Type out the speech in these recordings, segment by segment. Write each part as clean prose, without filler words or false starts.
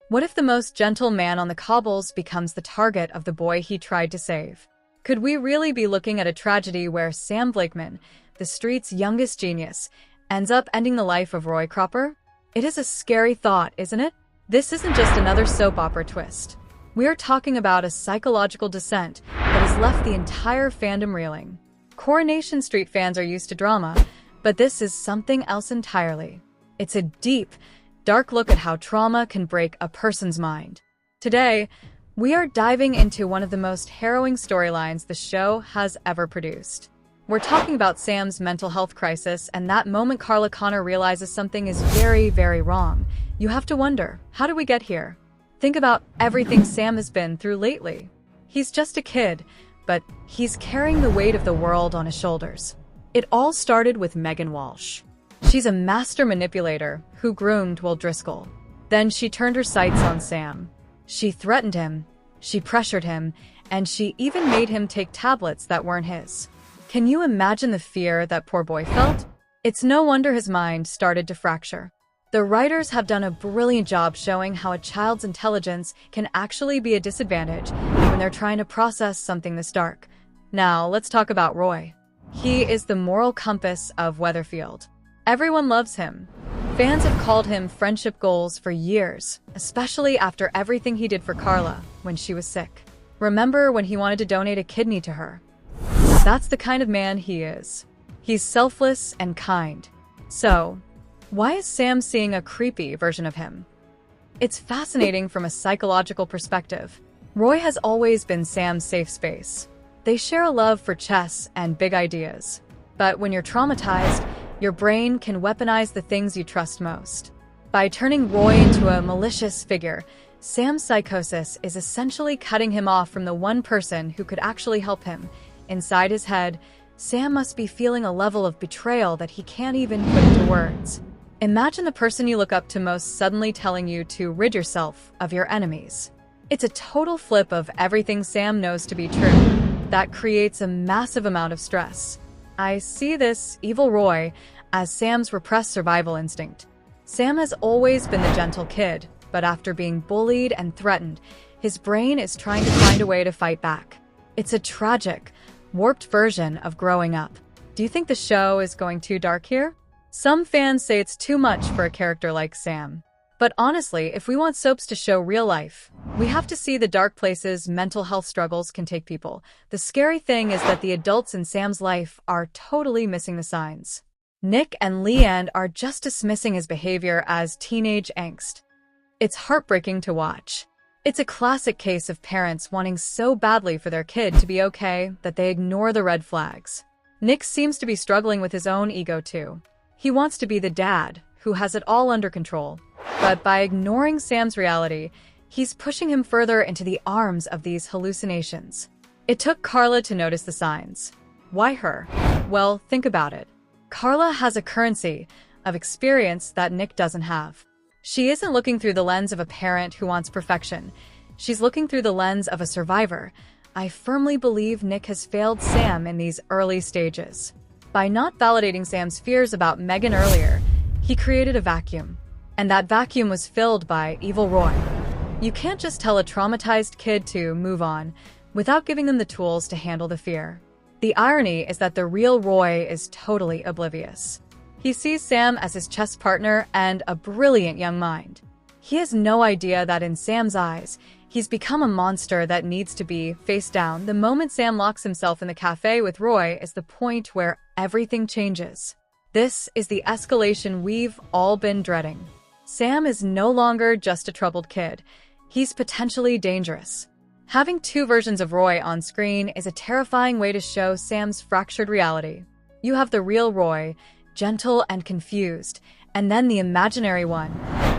What if the most gentle man on the cobbles becomes the target of the boy he tried to save? Could we really be looking at a tragedy where Sam Blakeman, the street's youngest genius, ends up ending the life of Roy Cropper? It is a scary thought, isn't it? This isn't just another soap opera twist. We're talking about a psychological descent that has left the entire fandom reeling. Coronation Street fans are used to drama, but this is something else entirely. It's a deep, dark look at how trauma can break a person's mind. Today, we are diving into one of the most harrowing storylines the show has ever produced. We're talking about Sam's mental health crisis and that moment Carla Connor realizes something is very, very wrong. You have to wonder, how did we get here? Think about everything Sam has been through lately. He's just a kid, but he's carrying the weight of the world on his shoulders. It all started with Megan Walsh. She's a master manipulator who groomed Will Driscoll. Then she turned her sights on Sam. She threatened him, she pressured him, and she even made him take tablets that weren't his. Can you imagine the fear that poor boy felt? It's no wonder his mind started to fracture. The writers have done a brilliant job showing how a child's intelligence can actually be a disadvantage when they're trying to process something this dark. Now, let's talk about Roy. He is the moral compass of Weatherfield. Everyone loves him. Fans have called him friendship goals for years, especially after everything he did for Carla when she was sick. Remember when he wanted to donate a kidney to her? That's the kind of man he is. He's selfless and kind. So, why is Sam seeing a creepy version of him? It's fascinating from a psychological perspective. Roy has always been Sam's safe space. They share a love for chess and big ideas. But when you're traumatized, your brain can weaponize the things you trust most. By turning Roy into a malicious figure, Sam's psychosis is essentially cutting him off from the one person who could actually help him. Inside his head, Sam must be feeling a level of betrayal that he can't even put into words. Imagine the person you look up to most suddenly telling you to rid yourself of your enemies. It's a total flip of everything Sam knows to be true. That creates a massive amount of stress. I see this evil Roy as Sam's repressed survival instinct. Sam has always been the gentle kid, but after being bullied and threatened, his brain is trying to find a way to fight back. It's a tragic, warped version of growing up. Do you think the show is going too dark here? Some fans say it's too much for a character like Sam. But honestly, if we want soaps to show real life, we have to see the dark places mental health struggles can take people. The scary thing is that the adults in Sam's life are totally missing the signs. Nick and Leanne are just dismissing his behavior as teenage angst. It's heartbreaking to watch. It's a classic case of parents wanting so badly for their kid to be okay that they ignore the red flags. Nick seems to be struggling with his own ego too. He wants to be the dad who has it all under control. But by ignoring Sam's reality, he's pushing him further into the arms of these hallucinations. It took Carla to notice the signs. Why her? Well, think about it. Carla has a currency of experience that Nick doesn't have. She isn't looking through the lens of a parent who wants perfection. She's looking through the lens of a survivor. I firmly believe Nick has failed Sam in these early stages. By not validating Sam's fears about Megan earlier, he created a vacuum. And that vacuum was filled by evil Roy. You can't just tell a traumatized kid to move on without giving them the tools to handle the fear. The irony is that the real Roy is totally oblivious. He sees Sam as his chess partner and a brilliant young mind. He has no idea that in Sam's eyes, he's become a monster that needs to be faced down. The moment Sam locks himself in the cafe with Roy is the point where everything changes. This is the escalation we've all been dreading. Sam is no longer just a troubled kid. He's potentially dangerous. Having two versions of Roy on screen is a terrifying way to show Sam's fractured reality. You have the real Roy, gentle and confused, and then the imaginary one,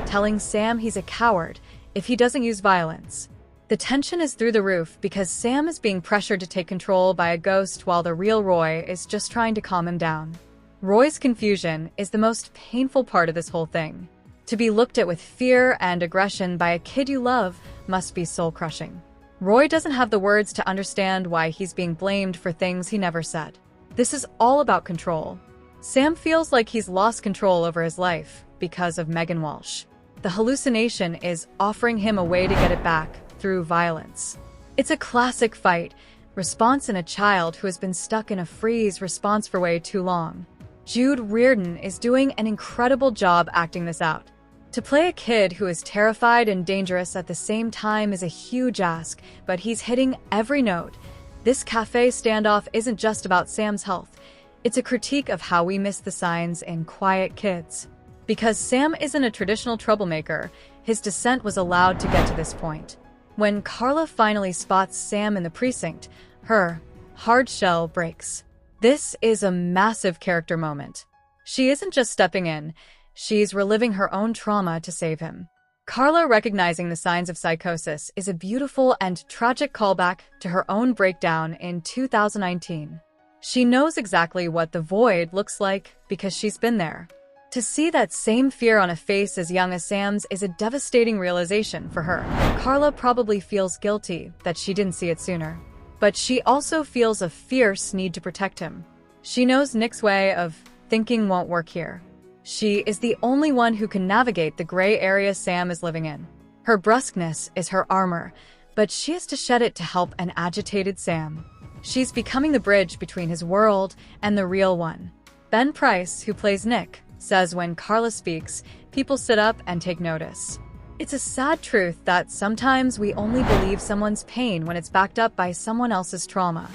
telling Sam he's a coward if he doesn't use violence. The tension is through the roof because Sam is being pressured to take control by a ghost while the real Roy is just trying to calm him down. Roy's confusion is the most painful part of this whole thing. To be looked at with fear and aggression by a kid you love must be soul-crushing. Roy doesn't have the words to understand why he's being blamed for things he never said. This is all about control. Sam feels like he's lost control over his life because of Megan Walsh. The hallucination is offering him a way to get it back through violence. It's a classic fight response in a child who has been stuck in a freeze response for way too long. Jude Reardon is doing an incredible job acting this out. To play a kid who is terrified and dangerous at the same time is a huge ask, but he's hitting every note. This cafe standoff isn't just about Sam's health. It's a critique of how we miss the signs in quiet kids. Because Sam isn't a traditional troublemaker, his descent was allowed to get to this point. When Carla finally spots Sam in the precinct, her hard shell breaks. This is a massive character moment. She isn't just stepping in, she's reliving her own trauma to save him. Carla recognizing the signs of psychosis is a beautiful and tragic callback to her own breakdown in 2019. She knows exactly what the void looks like because she's been there. To see that same fear on a face as young as Sam's is a devastating realization for her. Carla probably feels guilty that she didn't see it sooner. But she also feels a fierce need to protect him. She knows Nick's way of thinking won't work here. She is the only one who can navigate the gray area Sam is living in. Her brusqueness is her armor, but she has to shed it to help an agitated Sam. She's becoming the bridge between his world and the real one. Ben Price, who plays Nick, says when Carla speaks, people sit up and take notice. It's a sad truth that sometimes we only believe someone's pain when it's backed up by someone else's trauma.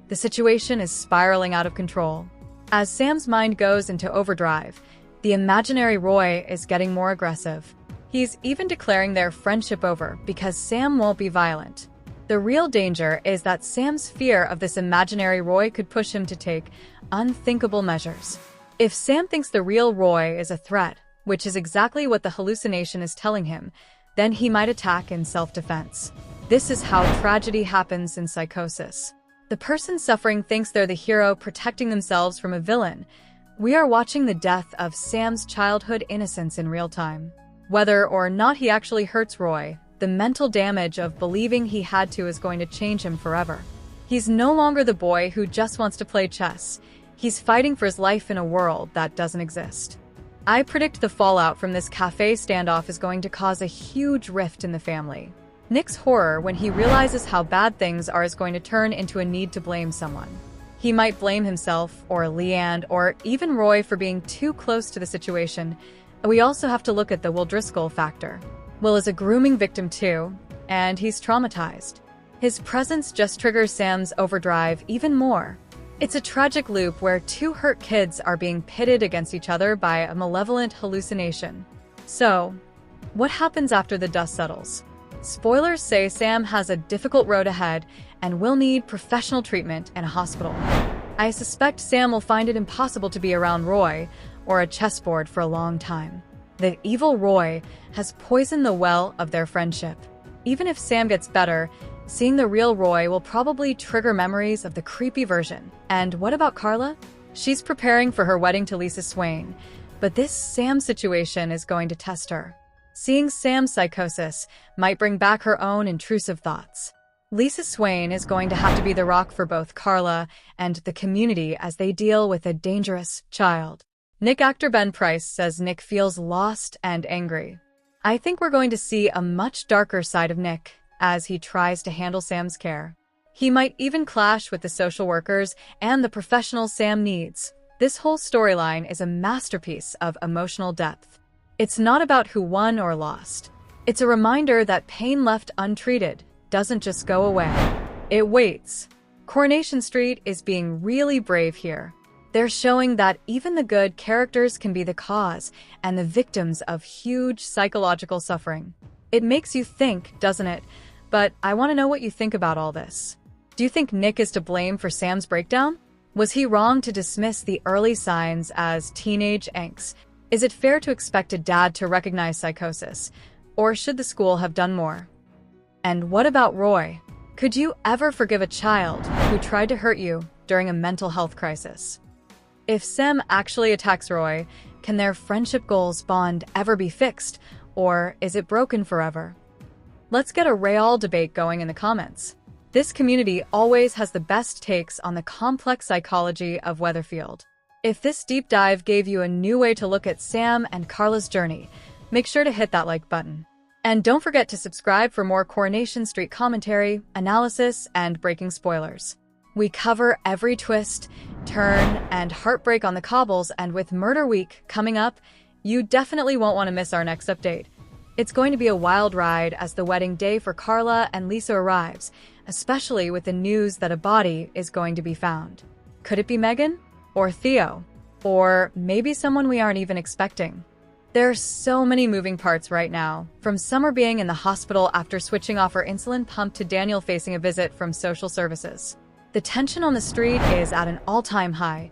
The situation is spiraling out of control. As Sam's mind goes into overdrive, the imaginary Roy is getting more aggressive. He's even declaring their friendship over because Sam won't be violent. The real danger is that Sam's fear of this imaginary Roy could push him to take unthinkable measures. If Sam thinks the real Roy is a threat, which is exactly what the hallucination is telling him, then he might attack in self-defense. This is how tragedy happens in psychosis. The person suffering thinks they're the hero protecting themselves from a villain. We are watching the death of Sam's childhood innocence in real time. Whether or not he actually hurts Roy, the mental damage of believing he had to is going to change him forever. He's no longer the boy who just wants to play chess. He's fighting for his life in a world that doesn't exist. I predict the fallout from this cafe standoff is going to cause a huge rift in the family. Nick's horror when he realizes how bad things are is going to turn into a need to blame someone. He might blame himself, or Leanne, or even Roy for being too close to the situation. We also have to look at the Will Driscoll factor. Will is a grooming victim too, and he's traumatized. His presence just triggers Sam's overdrive even more. It's a tragic loop where two hurt kids are being pitted against each other by a malevolent hallucination. So, what happens after the dust settles? Spoilers say Sam has a difficult road ahead and will need professional treatment in a hospital. I suspect Sam will find it impossible to be around Roy or a chessboard for a long time. The evil Roy has poisoned the well of their friendship. Even if Sam gets better, seeing the real Roy will probably trigger memories of the creepy version. And what about Carla? She's preparing for her wedding to Lisa Swain, but this Sam situation is going to test her. Seeing Sam's psychosis might bring back her own intrusive thoughts. Lisa Swain is going to have to be the rock for both Carla and the community as they deal with a dangerous child. Nick actor Ben Price says Nick feels lost and angry. I think we're going to see a much darker side of Nick as he tries to handle Sam's care. He might even clash with the social workers and the professionals Sam needs. This whole storyline is a masterpiece of emotional depth. It's not about who won or lost. It's a reminder that pain left untreated doesn't just go away. It waits. Coronation Street is being really brave here. They're showing that even the good characters can be the cause and the victims of huge psychological suffering. It makes you think, doesn't it? But I want to know what you think about all this. Do you think Nick is to blame for Sam's breakdown? Was he wrong to dismiss the early signs as teenage angst? Is it fair to expect a dad to recognize psychosis? Or should the school have done more? And what about Roy? Could you ever forgive a child who tried to hurt you during a mental health crisis? If Sam actually attacks Roy, can their friendship goals bond ever be fixed, or is it broken forever? Let's get a real debate going in the comments. This community always has the best takes on the complex psychology of Weatherfield. If this deep dive gave you a new way to look at Sam and Carla's journey, make sure to hit that like button. And don't forget to subscribe for more Coronation Street commentary, analysis, and breaking spoilers. We cover every twist, turn, and heartbreak on the cobbles, and with Murder Week coming up, you definitely won't want to miss our next update. It's going to be a wild ride as the wedding day for Carla and Lisa arrives, especially with the news that a body is going to be found. Could it be Megan? Or Theo? Or maybe someone we aren't even expecting? There are so many moving parts right now, from Summer being in the hospital after switching off her insulin pump to Daniel facing a visit from social services. The tension on the street is at an all-time high.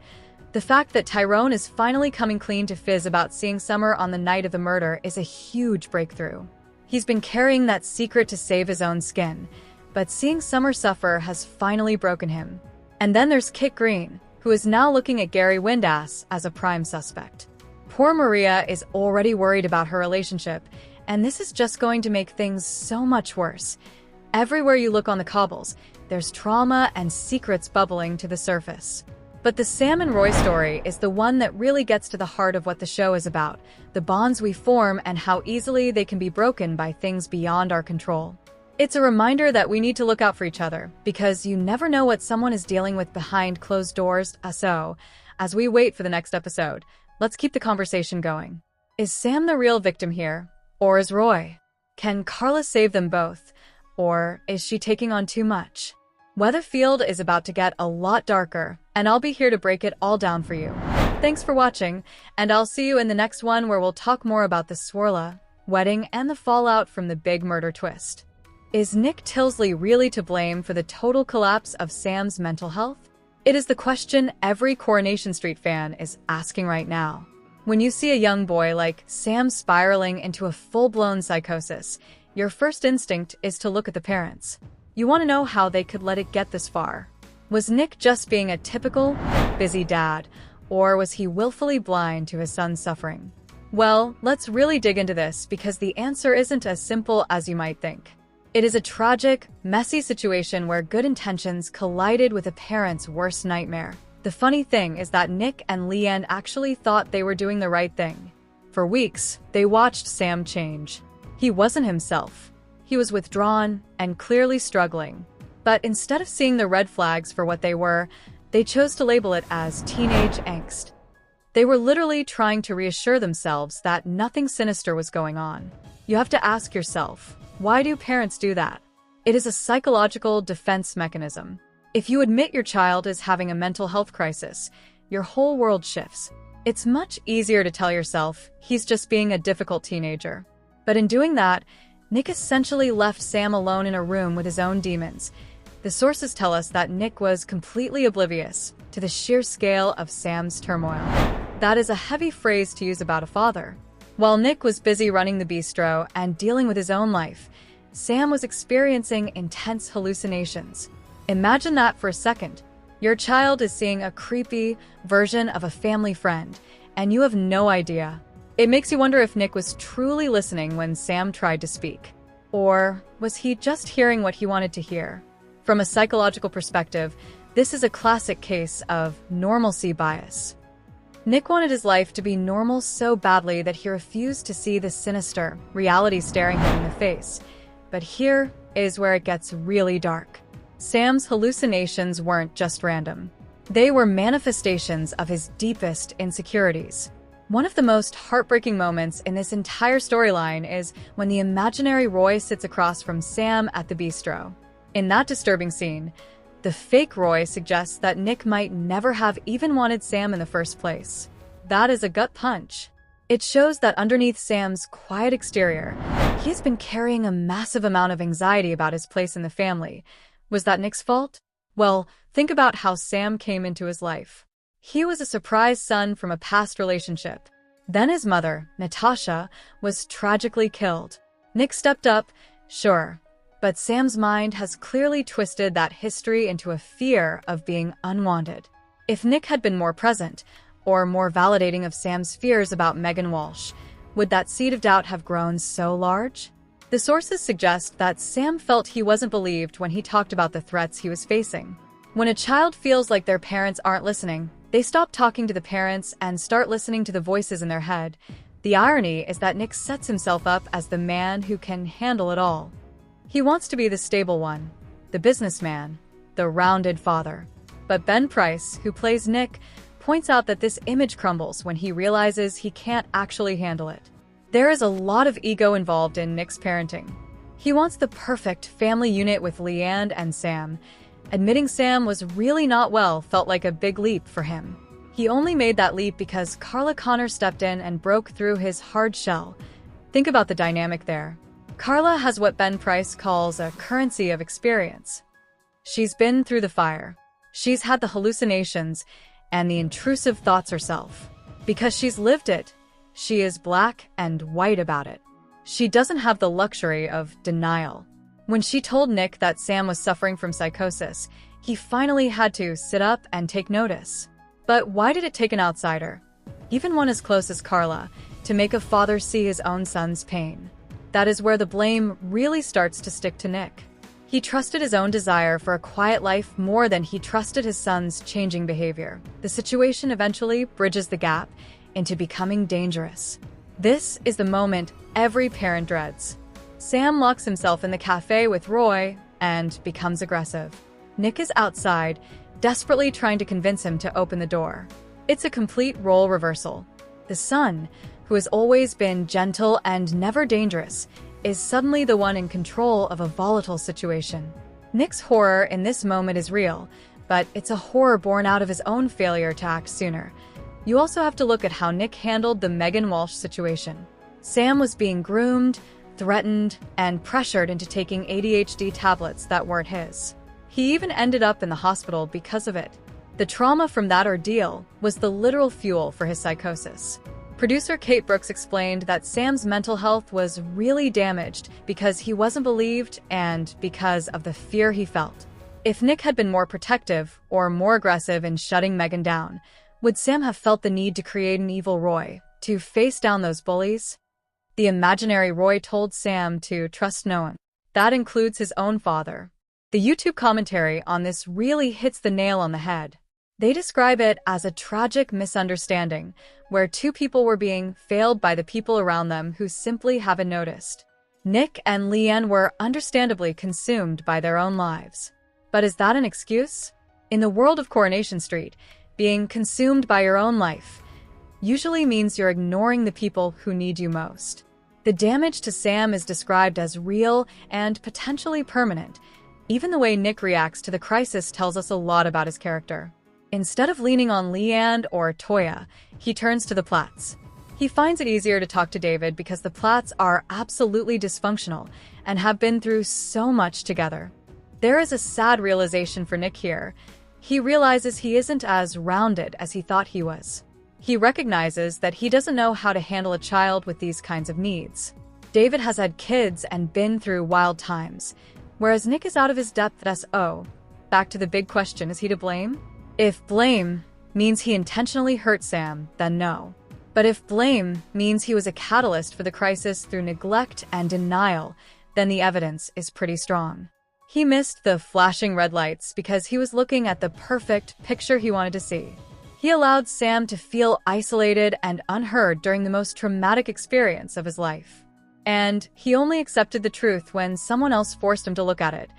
The fact that Tyrone is finally coming clean to Fizz about seeing Summer on the night of the murder is a huge breakthrough. He's been carrying that secret to save his own skin, but seeing Summer suffer has finally broken him. And then there's Kit Green, who is now looking at Gary Windass as a prime suspect. Poor Maria is already worried about her relationship, and this is just going to make things so much worse. Everywhere you look on the cobbles, there's trauma and secrets bubbling to the surface. But the Sam and Roy story is the one that really gets to the heart of what the show is about, the bonds we form and how easily they can be broken by things beyond our control. It's a reminder that we need to look out for each other, because you never know what someone is dealing with behind closed doors. So, as we wait for the next episode, let's keep the conversation going. Is Sam the real victim here? Or is Roy? Can Carla save them both? Or is she taking on too much? Weatherfield is about to get a lot darker, and I'll be here to break it all down for you. Thanks for watching, and I'll see you in the next one where we'll talk more about the Swarla wedding and the fallout from the big murder twist. Is Nick Tilsley really to blame for the total collapse of Sam's mental health? It is the question every Coronation Street fan is asking right now. When you see a young boy like Sam spiraling into a full-blown psychosis, your first instinct is to look at the parents. You want to know how they could let it get this far. Was Nick just being a typical, busy dad, or was he willfully blind to his son's suffering? Well, let's really dig into this because the answer isn't as simple as you might think. It is a tragic, messy situation where good intentions collided with a parent's worst nightmare. The funny thing is that Nick and Leanne actually thought they were doing the right thing. For weeks, they watched Sam change. He wasn't himself. He was withdrawn and clearly struggling. But instead of seeing the red flags for what they were, they chose to label it as teenage angst. They were literally trying to reassure themselves that nothing sinister was going on. You have to ask yourself, why do parents do that? It is a psychological defense mechanism. If you admit your child is having a mental health crisis, your whole world shifts. It's much easier to tell yourself he's just being a difficult teenager. But in doing that, Nick essentially left Sam alone in a room with his own demons. The sources tell us that Nick was completely oblivious to the sheer scale of Sam's turmoil. That is a heavy phrase to use about a father. While Nick was busy running the bistro and dealing with his own life, Sam was experiencing intense hallucinations. Imagine that for a second. Your child is seeing a creepy version of a family friend, and you have no idea. It makes you wonder if Nick was truly listening when Sam tried to speak. Or was he just hearing what he wanted to hear? From a psychological perspective, this is a classic case of normalcy bias. Nick wanted his life to be normal so badly that he refused to see the sinister reality staring him in the face. But here is where it gets really dark. Sam's hallucinations weren't just random. They were manifestations of his deepest insecurities. One of the most heartbreaking moments in this entire storyline is when the imaginary Roy sits across from Sam at the bistro. In that disturbing scene, the fake Roy suggests that Nick might never have even wanted Sam in the first place. That is a gut punch. It shows that underneath Sam's quiet exterior, he has been carrying a massive amount of anxiety about his place in the family. Was that Nick's fault? Well, think about how Sam came into his life. He was a surprise son from a past relationship. Then his mother, Natasha, was tragically killed. Nick stepped up, sure, but Sam's mind has clearly twisted that history into a fear of being unwanted. If Nick had been more present, or more validating of Sam's fears about Megan Walsh, would that seed of doubt have grown so large? The sources suggest that Sam felt he wasn't believed when he talked about the threats he was facing. When a child feels like their parents aren't listening, they stop talking to the parents and start listening to the voices in their head. The irony is that Nick sets himself up as the man who can handle it all. He wants to be the stable one, the businessman, the rounded father. But Ben Price, who plays Nick, points out that this image crumbles when he realizes he can't actually handle it. There is a lot of ego involved in Nick's parenting. He wants the perfect family unit with Leanne and Sam. Admitting Sam was really not well felt like a big leap for him. He only made that leap because Carla Connor stepped in and broke through his hard shell. Think about the dynamic there. Carla has what Ben Price calls a currency of experience. She's been through the fire. She's had the hallucinations and the intrusive thoughts herself. Because she's lived it, she is black and white about it. She doesn't have the luxury of denial. When she told Nick that Sam was suffering from psychosis, he finally had to sit up and take notice. But why did it take an outsider, even one as close as Carla, to make a father see his own son's pain? That is where the blame really starts to stick to Nick. He trusted his own desire for a quiet life more than he trusted his son's changing behavior. The situation eventually bridges the gap into becoming dangerous. This is the moment every parent dreads. Sam locks himself in the cafe with Roy and becomes aggressive. Nick is outside, desperately trying to convince him to open the door. It's a complete role reversal. The son, who has always been gentle and never dangerous, is suddenly the one in control of a volatile situation. Nick's horror in this moment is real, but it's a horror born out of his own failure to act sooner. You also have to look at how Nick handled the Megan Walsh situation. Sam was being groomed, threatened, and pressured into taking ADHD tablets that weren't his. He even ended up in the hospital because of it. The trauma from that ordeal was the literal fuel for his psychosis. Producer Kate Brooks explained that Sam's mental health was really damaged because he wasn't believed and because of the fear he felt. If Nick had been more protective or more aggressive in shutting Megan down, would Sam have felt the need to create an evil Roy to face down those bullies? The imaginary Roy told Sam to trust no one. That includes his own father. The YouTube commentary on this really hits the nail on the head. They describe it as a tragic misunderstanding, where two people were being failed by the people around them who simply haven't noticed. Nick and Leanne were understandably consumed by their own lives. But is that an excuse? In the world of Coronation Street, being consumed by your own life usually means you're ignoring the people who need you most. The damage to Sam is described as real and potentially permanent. Even the way Nick reacts to the crisis tells us a lot about his character. Instead of leaning on Leanne or Toya, he turns to the Platts. He finds it easier to talk to David because the Platts are absolutely dysfunctional and have been through so much together. There is a sad realization for Nick here. He realizes he isn't as rounded as he thought he was. He recognizes that he doesn't know how to handle a child with these kinds of needs. David has had kids and been through wild times, whereas Nick is out of his depth at SO. Back to the big question, is he to blame? If blame means he intentionally hurt Sam, then no. But if blame means he was a catalyst for the crisis through neglect and denial, then the evidence is pretty strong. He missed the flashing red lights because he was looking at the perfect picture he wanted to see. He allowed Sam to feel isolated and unheard during the most traumatic experience of his life. And he only accepted the truth when someone else forced him to look at it.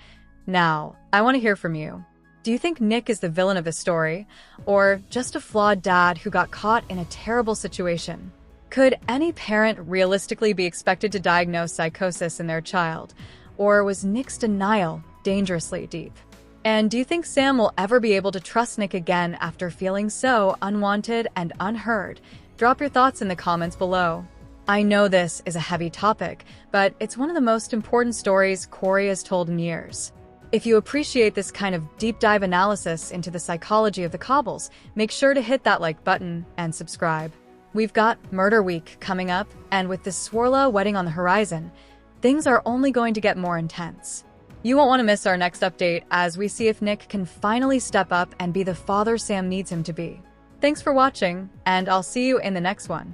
Now, I want to hear from you. Do you think Nick is the villain of this story, or just a flawed dad who got caught in a terrible situation? Could any parent realistically be expected to diagnose psychosis in their child, or was Nick's denial dangerously deep? And do you think Sam will ever be able to trust Nick again after feeling so unwanted and unheard? Drop your thoughts in the comments below. I know this is a heavy topic, but it's one of the most important stories Corey has told in years. If you appreciate this kind of deep dive analysis into the psychology of the Cobbles, make sure to hit that like button and subscribe. We've got Murder Week coming up, and with the Swarla wedding on the horizon, things are only going to get more intense. You won't want to miss our next update as we see if Nick can finally step up and be the father Sam needs him to be. Thanks for watching, and I'll see you in the next one.